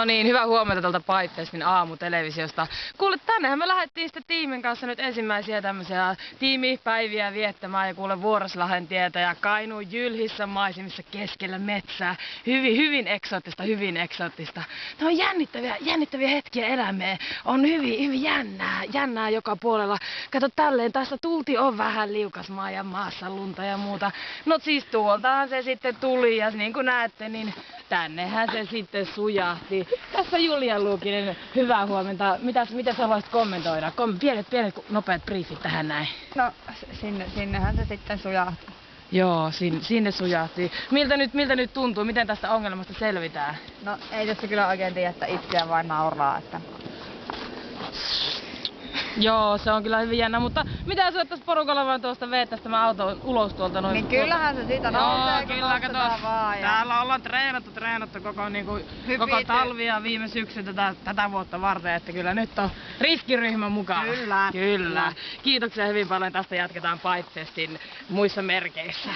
No niin, hyvää huomenta tuolta Pipefestin aamutelevisiosta. Kuule, tännehän me lähdettiin sitten tiimin kanssa nyt ensimmäisiä tämmöisiä tiimipäiviä viettämään ja kuule Vuoraslahden tietä ja Kainuun jylhissä maisemissa keskellä metsää. Hyvin eksoottista, hyvin eksoottista. Ne on jännittäviä hetkiä elämää. On hyvin jännää joka puolella. Kato tälleen, tästä tulti on vähän liukas maa ja maassa lunta ja muuta. No siis tuoltahan se sitten tuli ja niin kuin näette, niin tännehän se sitten sujahti. Tässä Julia Luukinen, hyvää huomenta. Mitä sä haluaisit kommentoida? Pienet nopeat briefit tähän näin. No sinnehän se sitten sujahti. Joo, sinne sujahti. Miltä nyt tuntuu? Miten tästä ongelmasta selvitään? No ei tässä kyllä oikein tiedä, että itseä vain nauraa. Että... Joo, se on kyllä hyvin jännä, mutta mitä sä ottaisi porukalla vaan tuosta veettäisi tämän auton ulos tuolta noin? Niin kyllähän se siitä nousee, kun kyllä, kato, vaan. täällä ollaan treenattu koko talvi ja viime syksyn tätä vuotta varten, että kyllä nyt on riskiryhmä mukana. Kyllä. Kiitoksia hyvin paljon, tästä jatketaan Pipefestin muissa merkeissä.